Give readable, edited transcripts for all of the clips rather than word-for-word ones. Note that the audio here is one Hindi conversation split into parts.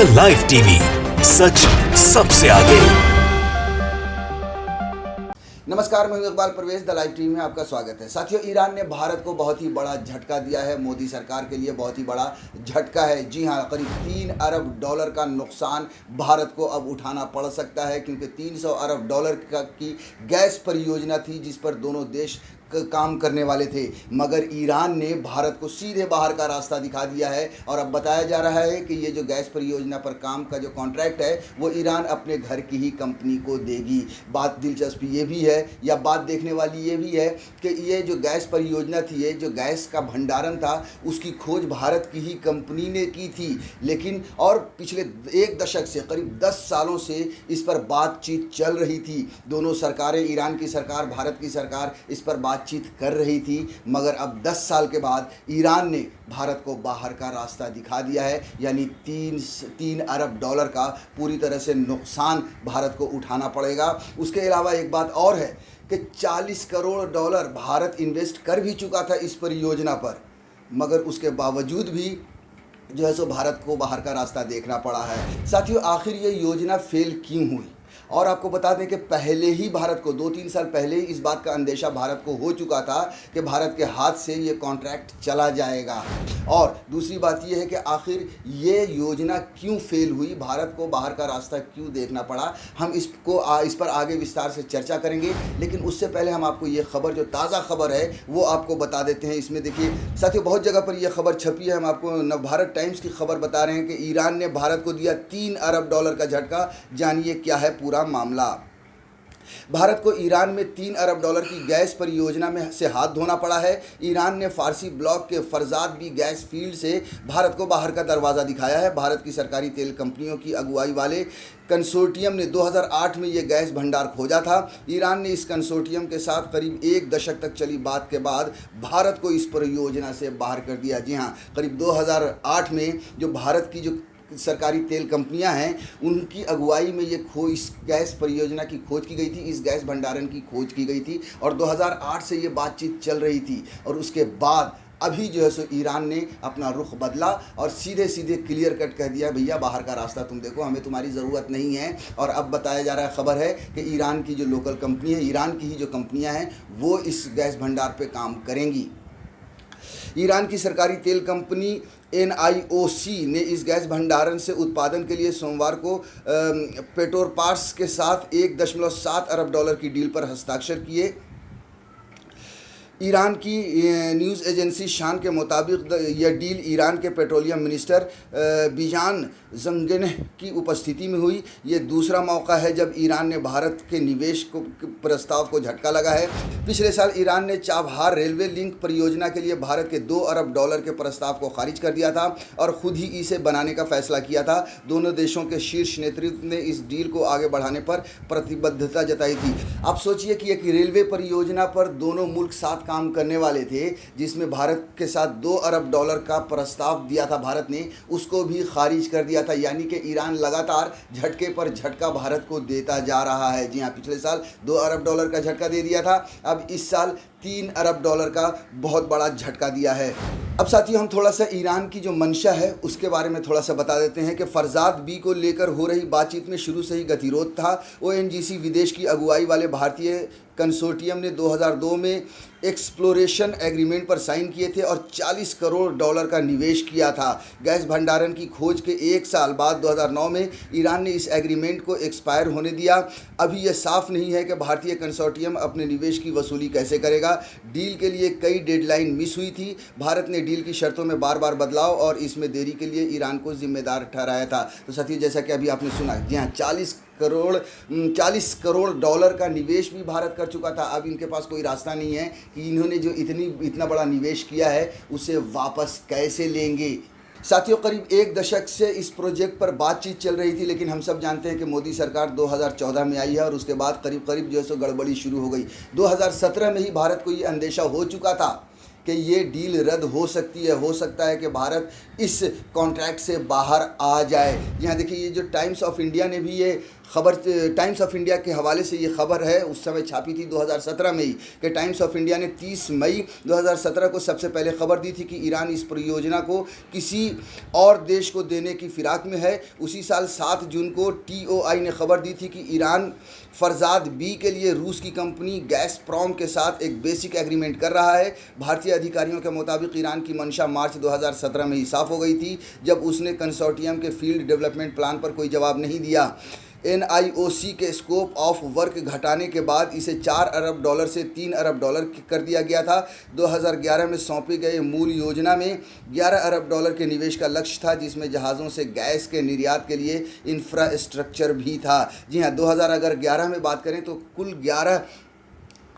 लाइव टीवी, सच सबसे आगे। नमस्कार, मैं Iqbal Parvez the live TV में आपका स्वागत है। साथियों, ईरान ने भारत को बहुत ही बड़ा झटका दिया है। मोदी सरकार के लिए बहुत ही बड़ा झटका है। जी हाँ, करीब 3 अरब डॉलर का नुकसान भारत को अब उठाना पड़ सकता है, क्योंकि 300 अरब डॉलर की गैस परियोजना थी जिस पर दोनों देश काम करने वाले थे, मगर ईरान ने भारत को सीधे बाहर का रास्ता दिखा दिया है। और अब बताया जा रहा है कि ये जो गैस परियोजना पर काम का जो कॉन्ट्रैक्ट है वो ईरान अपने घर की ही कंपनी को देगी। बात दिलचस्प ये भी है, या बात देखने वाली ये भी है कि ये जो गैस परियोजना थी, ये जो गैस का भंडारण था, उसकी खोज भारत की ही कंपनी ने की थी। लेकिन और पिछले 1 दशक से, करीब 10 सालों से इस पर बातचीत चल रही थी। दोनों सरकारें, ईरान की सरकार, भारत की सरकार, इस पर बातचीत कर रही थी, मगर अब 10 साल के बाद ईरान ने भारत को बाहर का रास्ता दिखा दिया है। यानी 3 अरब डॉलर का पूरी तरह से नुकसान भारत को उठाना पड़ेगा। उसके अलावा एक बात और है कि 40 करोड़ डॉलर भारत इन्वेस्ट कर भी चुका था इस परियोजना पर, मगर उसके बावजूद भी जो है सो भारत को बाहर का रास्ता देखना पड़ा है। साथियों, आखिर ये योजना फेल क्यों हुई? और आपको बता दें कि पहले ही भारत को 2-3 साल पहले ही इस बात का अंदेशा भारत को हो चुका था कि भारत के हाथ से ये कॉन्ट्रैक्ट चला जाएगा। और दूसरी बात ये है कि आखिर ये योजना क्यों फेल हुई, भारत को बाहर का रास्ता क्यों देखना पड़ा। हम इस पर आगे विस्तार से चर्चा करेंगे, लेकिन उससे पहले हम आपको ये खबर, जो ताज़ा खबर है, वो आपको बता देते हैं। इसमें देखिए साथियों, बहुत जगह पर यह खबर छपी है। हम आपको नवभारत टाइम्स की खबर बता रहे हैं कि ईरान ने भारत को दिया 3 अरब डॉलर का झटका। जानिए क्या है पूरा मामला। भारत को ईरान में 3 अरब डॉलर की गैस परियोजना में से हाथ धोना पड़ा है। ईरान ने फारसी ब्लॉक के फरजाद बी गैस फील्ड से भारत को बाहर का दरवाज़ा दिखाया है। भारत की सरकारी तेल कंपनियों की अगुवाई वाले कंसोर्टियम ने 2008 में ये गैस भंडार खोजा था। ईरान ने इस कंसोर्टियम के साथ करीब 1 दशक तक चली बात के बाद भारत को इस परियोजना से बाहर कर दिया। जी हाँ, करीब 2008 में जो भारत की जो सरकारी तेल कंपनियां हैं, उनकी अगुवाई में ये इस गैस परियोजना की खोज की गई थी, इस गैस भंडारण की खोज की गई थी, और 2008 से ये बातचीत चल रही थी। और उसके बाद अभी जो है सो ईरान ने अपना रुख बदला और सीधे सीधे क्लियर कट कह दिया, भैया बाहर का रास्ता तुम देखो, हमें तुम्हारी ज़रूरत नहीं है। और अब बताया जा रहा है, खबर है कि ईरान की जो लोकल कंपनी है, ईरान की ही जो कंपनियां हैं, वो इस गैस भंडार पे काम करेंगी। ईरान की सरकारी तेल कंपनी NIOC ने इस गैस भंडारण से उत्पादन के लिए सोमवार को पेट्रोपार्स के साथ 1.7 अरब डॉलर की डील पर हस्ताक्षर किए। ईरान की न्यूज़ एजेंसी शान के मुताबिक यह डील ईरान के पेट्रोलियम मिनिस्टर बिजान जंगनेह की उपस्थिति में हुई। ये दूसरा मौका है जब ईरान ने भारत के निवेश को प्रस्ताव को झटका लगा है। पिछले साल ईरान ने चाबहार रेलवे लिंक परियोजना के लिए भारत के 2 अरब डॉलर के प्रस्ताव को खारिज कर दिया था और खुद ही इसे बनाने का फैसला किया था। दोनों देशों के शीर्ष नेतृत्व ने इस डील को आगे बढ़ाने पर प्रतिबद्धता जताई थी। आप सोचिए कि एक रेलवे परियोजना पर दोनों मुल्क साथ काम करने वाले थे, जिसमें भारत के साथ 2 अरब डॉलर का प्रस्ताव दिया था भारत ने, उसको भी खारिज कर दिया था। यानी कि ईरान लगातार झटके पर झटका भारत को देता जा रहा है। जी हाँ, पिछले साल 2 अरब डॉलर का झटका दे दिया था, अब इस साल 3 अरब डॉलर का बहुत बड़ा झटका दिया है। अब साथियों, हम थोड़ा सा ईरान की जो मंशा है उसके बारे में थोड़ा सा बता देते हैं कि फरजाद बी को लेकर हो रही बातचीत में शुरू से ही गतिरोध था। ONGC विदेश की अगुवाई वाले भारतीय कंसोर्टियम ने 2002 में एक्सप्लोरेशन एग्रीमेंट पर साइन किए थे और 40 करोड़ डॉलर का निवेश किया था। गैस भंडारण की खोज के 1 साल बाद 2009 में ईरान ने इस एग्रीमेंट को एक्सपायर होने दिया। अभी यह साफ नहीं है कि भारतीय कंसोर्टियम अपने निवेश की वसूली कैसे करेगा। डील के लिए कई डेडलाइन मिस हुई थी। भारत ने डील की शर्तों में बार बार बदलाव और इसमें देरी के लिए ईरान को जिम्मेदार ठहराया था। तो साथियों, जैसा कि अभी आपने सुना, जी हाँ, 40 करोड़ डॉलर का निवेश भी भारत कर चुका था। अब इनके पास कोई रास्ता नहीं है कि इन्होंने जो इतना बड़ा निवेश किया है उसे वापस कैसे लेंगे। साथियों, करीब 1 दशक से इस प्रोजेक्ट पर बातचीत चल रही थी, लेकिन हम सब जानते हैं कि मोदी सरकार 2014 में आई है और उसके बाद करीब जो है सो गड़बड़ी शुरू हो गई। 2017 में ही भारत को ये अंदेशा हो चुका था कि ये डील रद्द हो सकती है, हो सकता है कि भारत इस कॉन्ट्रैक्ट से बाहर आ जाए। यहाँ देखिए, ये जो टाइम्स ऑफ इंडिया ने भी ये खबर टाइम्स ऑफ इंडिया के हवाले से ये खबर है, उस समय छापी थी 2017 में ही, कि टाइम्स ऑफ इंडिया ने 30 मई 2017 को सबसे पहले खबर दी थी कि ईरान इस परियोजना को किसी और देश को देने की फिराक में है। उसी साल 7 जून को TOI ने खबर दी थी कि ईरान फरजाद B के लिए रूस की कंपनी गैसप्रॉम के साथ एक बेसिक एग्रीमेंट कर रहा है। भारतीय अधिकारियों के मुताबिक ईरान की मंशा मार्च 2017 में ही साफ हो गई थी, जब उसने कंसोर्टियम के फील्ड डेवलपमेंट प्लान पर कोई जवाब नहीं दिया। NIOC के स्कोप ऑफ वर्क घटाने के बाद इसे $4 अरब से $3 अरब कर दिया गया था। 2011 में सौंपी गई मूल योजना में $11 अरब के निवेश का लक्ष्य था, जिसमें जहाज़ों से गैस के निर्यात के लिए इंफ्रास्ट्रक्चर भी था। जी हाँ, 2011 में बात करें तो कुल $11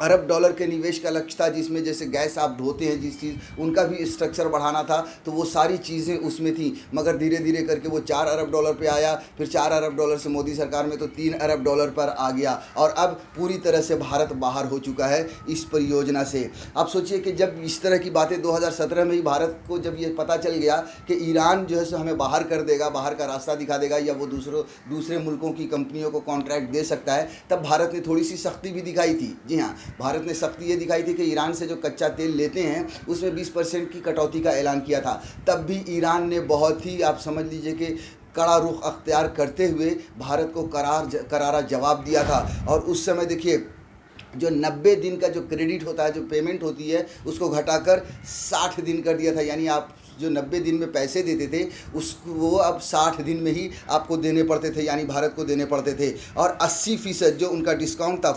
अरब के निवेश का लक्ष्य था, जिसमें जैसे गैस आप ढोते हैं जिस चीज़, उनका भी स्ट्रक्चर बढ़ाना था, तो वो सारी चीज़ें उसमें थी। मगर धीरे धीरे करके वो $4 अरब पे आया, फिर $4 अरब से मोदी सरकार में तो $3 अरब पर आ गया, और अब पूरी तरह से भारत बाहर हो चुका है इस परियोजना से। आप सोचिए कि जब इस तरह की बातें 2017 में ही भारत को जब ये पता चल गया कि ईरान जो है सो हमें बाहर कर देगा, बाहर का रास्ता दिखा देगा, या वो दूसरे मुल्कों की कंपनियों को कॉन्ट्रैक्ट दे सकता है, तब भारत ने थोड़ी सी सख्ती भी दिखाई थी। जी हाँ, भारत ने सख्ती ये दिखाई थी कि ईरान से जो कच्चा तेल लेते हैं उसमें 20% की कटौती का ऐलान किया था। तब भी ईरान ने बहुत ही, आप समझ लीजिए कि कड़ा रुख अख्तियार करते हुए भारत को करारा जवाब दिया था। और उस समय देखिए, जो 90 दिन का जो क्रेडिट होता है, जो पेमेंट होती है, उसको घटाकर 60 दिन कर दिया था। यानी आप जो 90 दिन में पैसे देते थे उसको वो अब 60 दिन में ही आपको देने पड़ते थे, यानी भारत को देने पड़ते थे। और 80% जो उनका डिस्काउंट था,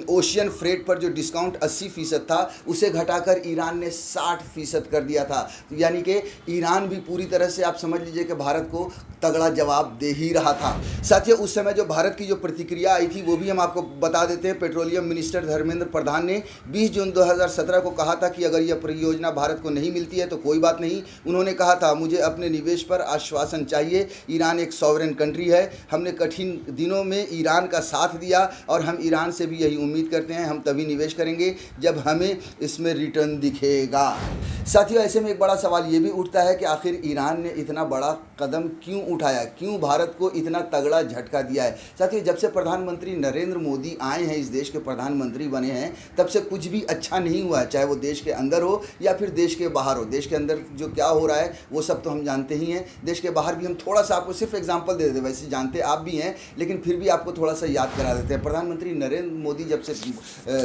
ओशियन फ्रेट पर जो डिस्काउंट 80% था, उसे घटाकर ईरान ने 60% कर दिया था। यानी कि ईरान भी पूरी तरह से, आप समझ लीजिए कि भारत को तगड़ा जवाब दे ही रहा था। साथियों, उस समय जो भारत की जो प्रतिक्रिया आई थी वो भी हम आपको बता देते हैं। पेट्रोलियम मिनिस्टर धर्मेंद्र प्रधान ने 20 जून 2017 को कहा था कि अगर यह परियोजना भारत को नहीं मिलती है तो कोई बात नहीं। उन्होंने कहा था, मुझे अपने निवेश पर आश्वासन चाहिए। ईरान एक सॉवरेन कंट्री है। हमने कठिन दिनों में ईरान का साथ दिया और हम ईरान से भी यही उम्मीद करते हैं। हम तभी निवेश करेंगे जब हमें इसमें रिटर्न दिखेगा। साथियों, ऐसे में एक बड़ा सवाल ये भी उठता है कि आखिर ईरान ने इतना बड़ा कदम क्यों उठाया, क्यों भारत को इतना तगड़ा झटका दिया है। साथियों, जब से प्रधानमंत्री नरेंद्र मोदी आए हैं, इस देश के प्रधानमंत्री बने हैं, तब से कुछ भी अच्छा नहीं हुआ है, चाहे वो देश के अंदर हो या फिर देश के बाहर हो। देश के अंदर जो क्या हो रहा है वो सब तो हम जानते ही हैं, देश के बाहर भी हम थोड़ा सा आपको सिर्फ एग्जांपल दे देते हैं। वैसे जानते आप भी हैं, लेकिन फिर भी आपको थोड़ा सा याद करा देते हैं। प्रधानमंत्री नरेंद्र मोदी जब से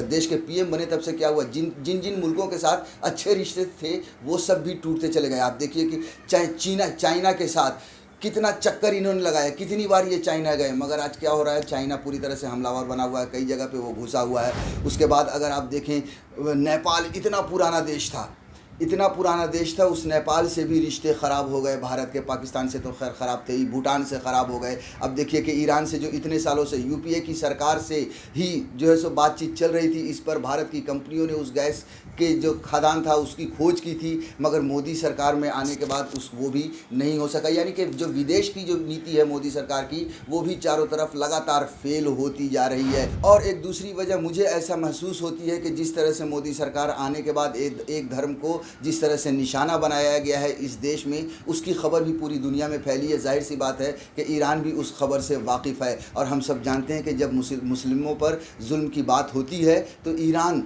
देश के PM बने, तब से क्या हुआ, जिन मुल्कों के साथ अच्छे रिश्ते थे वो सब भी टूटते चले गए। आप देखिए कि चाहे चाइना के साथ कितना चक्कर इन्होंने लगाया, कितनी बार ये चाइना गए, मगर आज क्या हो रहा है, चाइना पूरी तरह से हमलावर बना हुआ है, कई जगह पे वो घुसा हुआ है। उसके बाद अगर आप देखें, नेपाल इतना पुराना देश था, उस नेपाल से भी रिश्ते ख़राब हो गए भारत के। पाकिस्तान से तो खैर ख़राब थे ही, भूटान से ख़राब हो गए। अब देखिए कि ईरान से जो इतने सालों से UPA की सरकार से ही जो है सो बातचीत चल रही थी, इस पर भारत की कंपनियों ने उस गैस के जो खदान था उसकी खोज की थी, मगर मोदी सरकार में आने के बाद वो भी नहीं हो सका। यानी कि जो विदेश की जो नीति है मोदी सरकार की, वो भी चारों तरफ लगातार फेल होती जा रही है। और एक दूसरी वजह मुझे ऐसा महसूस होती है कि जिस तरह से मोदी सरकार आने के बाद एक धर्म को जिस तरह से निशाना बनाया गया है इस देश में, उसकी खबर भी पूरी दुनिया में फैली है। जाहिर सी बात है कि ईरान भी उस खबर से वाकिफ़ है। और हम सब जानते हैं कि जब मुस्लिमों पर जुल्म की बात होती है तो ईरान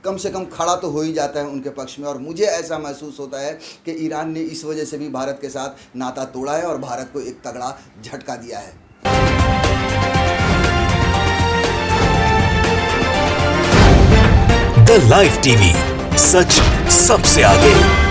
कम से कम खड़ा तो हो ही जाता है उनके पक्ष में। और मुझे ऐसा महसूस होता है कि ईरान ने इस वजह से भी भारत के साथ नाता तोड़ा है और भारत को एक तगड़ा झटका दिया है। द लाइव टीवी, सच सबसे आगे।